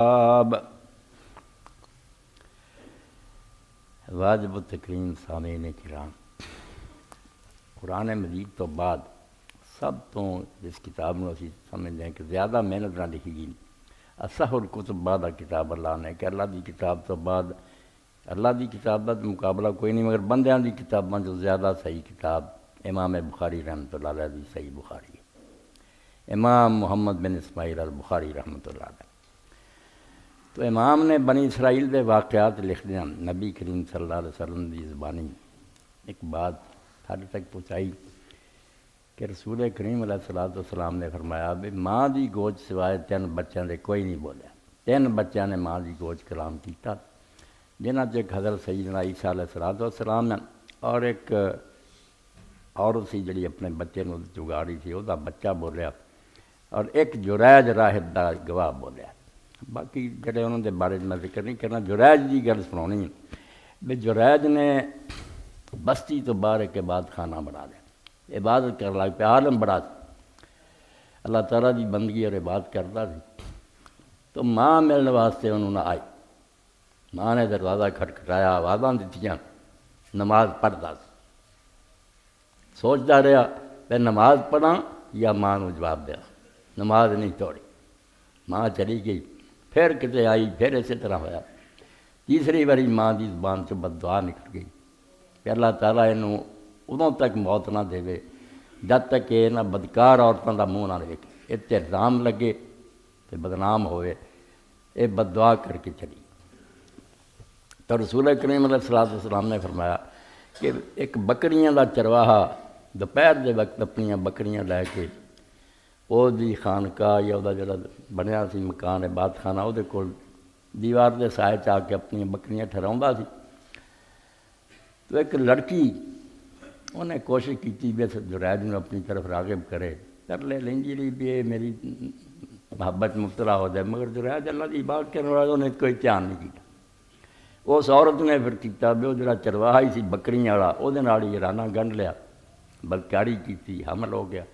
آب واجب التکریم سامعین کرام، قرآن مجید تو بعد سب تو جس کتاب میں اسی سمجھتے ہیں کہ زیادہ محنت نہ لکھی گئی، اصح الکتب بعد کتاب اللہ نے، کہ اللہ دی کتاب تو بعد اللہ دی کتاب کا مقابلہ کوئی نہیں، مگر بندیاں دی کتاباں جو زیادہ صحیح کتاب امام بخاری رحمۃ اللہ علیہ دی صحیح بخاری ہے، امام محمد بن اسماعیل البخاری رحمۃ اللہ علیہ۔ تو امام نے بنی اسرائیل دے واقعات لکھ دیا، نبی کریم صلی اللہ علیہ وسلم دی زبانی ایک بات ساڈے تک پہنچائی کہ رسول کریم علیہ السلام نے فرمایا بھی ماں دی گوچ سوائے 3 بچوں دے کوئی نہیں بولیا، 3 بچوں نے ماں دی گوچ کلام کیتا، جنہاں چ ایک حضرت سیدنا عیسیٰ علیہ السلام اور ایک عورت سی جڑی اپنے بچے نو جگاڑی تھی، وہ بچہ بولیا، اور ایک جریج راہب دا گواہ بولیا۔ باقی جڑے انہوں دے بارے میں ذکر نہیں کرنا، جریج دی گل سنانی بھی جریج نے بستی تو باہر ایک عبادت خانہ بنا دیا، عبادت کر لگ پہ، عالم بڑا سی، اللہ تعالیٰ دی بندگی اور عبادت کرتا سی۔ تو ماں ملنے واسطے انہوں نے آئی، ماں نے دروازہ کھٹکھٹایا، آوازاں دتیاں، نماز پڑھتا سی، سوچتا رہا کہ نماز پڑھاں یا ماں نو جواب دیا، نماز نہیں توڑی، ماں چلی گئی، پھر کتے آئی، پھر اسی طرح ہوا، تیسری باری ماں دی زبان سے بد دعا نکل گئی کہ اللہ تعالیٰ انہوں ادوں تک موت نہ دے جب تک کہ انہاں بدکار عورتوں کا منہ نہ ویکھے، اتنے الزام لگے تو بدنام ہوئے، یہ بد دعا کر کے چلی۔ تو رسول کریم علیہ السلام نے فرمایا کہ ایک بکریاں دا چرواہا دوپہر دے وقت اپنی بکریاں لے کے وہ دی خانقاہ یا وہ جڑا بنیا سی مکان عبادت خانہ، وہ کول دیوار دے سائے چ آ کے اپنی بکریاں ٹھہراؤندا سی۔ تو ایک لڑکی انہیں کوشش کی بھی جریج نے اپنی طرف راغب کرے، کر لے لینجی رہی بھی یہ میری محبت مبتلا ہو جائے، مگر جریج اللہ کی عبادت کرنے والا انہیں کوئی دھیان نہیں کیا۔ اس عورت نے پھر کیتا بھی وہ جڑا چرواہا ہی سی بکریاں والا، وہ رانہ گنڈ لیا، بدکاری کی، حمل ہو گیا،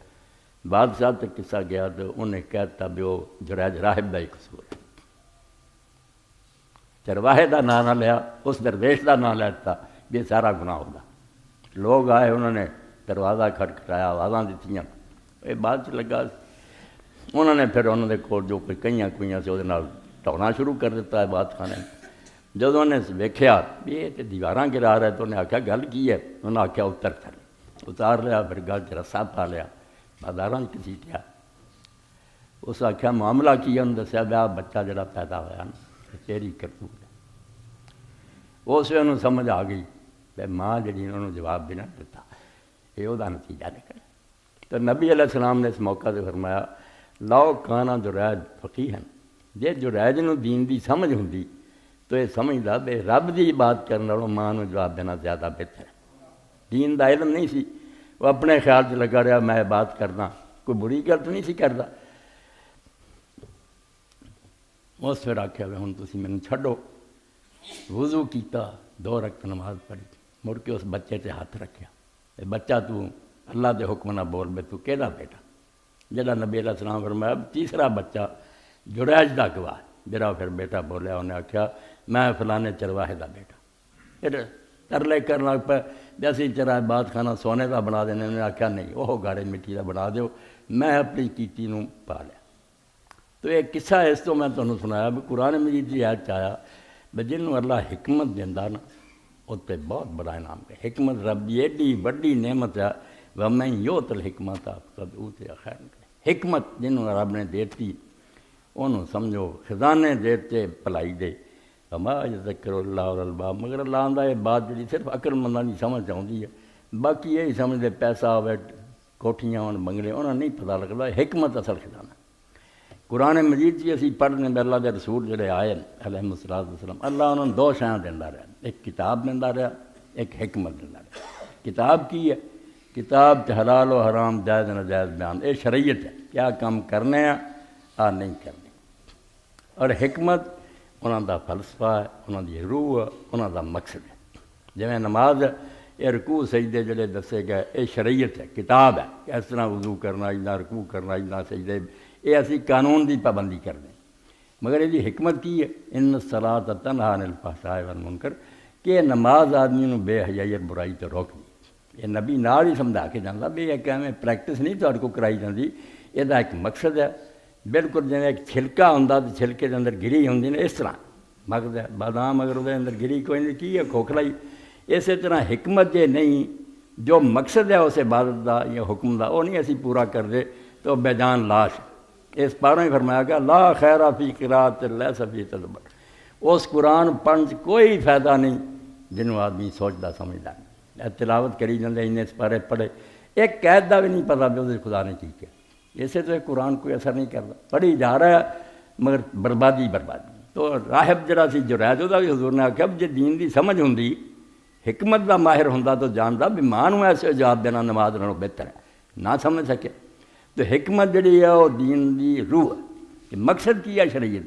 بادشاہ تک قصہ گیا تو انہیں کہتا بھی وہ جریج راہب کا ہی قصور ہے، چرواہے کا نام نہ لیا، اس درویش کا نام لیتا، یہ سارا گناہ ہوگا۔ لوگ آئے، انہوں نے دروازہ کھٹکھٹایا، آوازاں دتیاں، یہ بعد چ لگا، انہوں نے پھر انہوں نے کول جو کوئی کئیاں سے وہ ٹونا شروع کر دیتا ہے بات خانے میں۔ جب انہیں ویکھیا یہ تو دیواراں گرا رہا ہے تو انہیں آخیا گل کی ہے، انہوں نے آخیا اتار لیا، پھر گل چ رسا پا لیا، بازاراں گھسیٹیا، اس آخیا معاملہ کی ہے، انہوں نے دسیا بھی بچہ جڑا پیدا ہوا نا تیری کرتوت ہے۔ اس وقت انہوں سمجھ آ گئی کہ ماں جڑی انہوں نے جواب بھی نہ دیتا، یہ وہ نتیجہ نکلا۔ تو نبی علیہ السلام نے اس موقع سے فرمایا لو کانا جریج فقیہن، جے جریج نو دین دی سمجھ ہوندی تو یہ سمجھدا بے رب دی بات کرنے والوں ماں نو جواب دینا زیادہ بہتر ہے۔ دین دا علم نہیں سی، وہ اپنے خیال سے لگا رہا میں بات کرنا، کوئی بری گل تو نہیں سی کردا۔ اس پھر آخیا ہوں تسی مینوں چھڈو، وضو کیتا، 2 رکعت نماز پڑھی، مڑ کے اس بچے تے ہاتھ رکھیا، اے بچہ تو اللہ دے حکم نہ بول بے تو کیڑا بیٹا؟ جڑا نبی علیہ السلام فرمایا تیسرا بچہ جریج دا گواہ، جڑا پھر بیٹا بولیا انہیں آخیا میں فلانے چرواہے دا بیٹا۔ پھر ترلے کرن لگ پہ جیسے چرا بات خانہ سونے کا بنا دینے، انہیں آخیا نہیں وہ گاڑے مٹی کا بنا دیو، میں اپنی کیتی نو پا لیا۔ تو ایک قصہ اس تو میں تمہیں سنایا بھی قرآن مجید کی آیت آیا بھی جنہوں اللہ حکمت دینا نا اس پہ بہت بڑا انعام ہے۔ حکمت رب کی ایڈی بڑی نعمت ہے، وَمَن یُؤْتِ الْحِکْمَتَ فَقَدْ أُوتِیَ خَیْرًا کثیرًا۔ حکمت جنہوں رب نے دیتی انہوں سمجھو خزانے دیتے بھلائی دے، وَمَا يَذَّكِّرُ إِلَّا أُولُو الْأَلْبَابِ، مگر اللہ آندا یہ بات جڑی صرف عقل منداں دی سمجھ آؤندی ہے، باقی یہی سمجھتے پیسہ ہوئے کوٹھیاں ہون بنگلے انہوں نہیں پتہ لگتا حکمت اصل خزانہ۔ قرآن مجید جی اسی پڑھنے میں اللہ دے رسول جڑے آئے علیہ السلام، اللہ انہوں نے 2 شیاں دیندا رہا، ایک کتاب دیندا رہا، ایک حکمت دیندا رہا۔ کتاب کی ہے؟ کتاب حلال و حرام جائز ناجائز بیان، یہ شریعت ہے، کیا کام کرنے ہیں آ نہیں کرنے۔ اور حکمت انہوں دا فلسفہ ہے، انہوں دی روح ہے، انہوں دا مقصد ہے۔ جویں نماز یہ رکوع سجدے جڑے دسے گئے یہ شریعت ہے، کتاب ہے کہ اس طرح وضو کرنا، اتنا رکوع کرنا، اتنا سجدے، یہ اسی قانون دی پابندی کر دیں۔ مگر یہ حکمت کی ہے، ان الصلاۃ تنہی عن الفحشاء والمنکر، کہ نماز آدمی نو بے حیائی اور برائی تو روک دی۔ یہ نبی نال ہی سمجھا کے جانا بھی ایک ایویں پریکٹس نہیں تہاڈے کو کرائی جاندی، یہ ایک مقصد ہے۔ بالکل جیسے ایک چھلکا ہوندا تو چھلکے دے اندر گری ہوندی نے، اس طرح مقصد ہے بادام اگر وہ اندر گری کوئی نہیں کی ہے کھوکھلائی، اسی طرح حکمت جے نہیں جو مقصد ہے اس عبادت دا یا حکم دا وہ نہیں اسی پورا کر دے تو بے جان لاش۔ اس پاروں ہی فرمایا گیا لا خیر فی قراءۃ لیس فی تدبر، اس قرآن پڑھن کوئی فائدہ نہیں جنہوں آدمی سوچتا سمجھتا ہے، تلاوت کری جاندے انہیں اس پارے پڑھے، ایک قید دا بھی نہیں پتہ بھی اس خدا نے کی کیا، اسے تو قرآن کوئی اثر نہیں کرتا، پڑھی جا رہا ہے مگر بربادی بربادی۔ تو راہب جڑا سی جرید وہ بھی حضور نے آخیا جی دین دی سمجھ ہوندی، حکمت دا ماہر ہوندا تو جاندا بھی ماں نوں ایسے جواب دینا نماز نالوں بہتر ہے، نہ سمجھ سکے تو حکمت جڑی ہے وہ دین دی روح ہے کہ مقصد کی ہے شریعت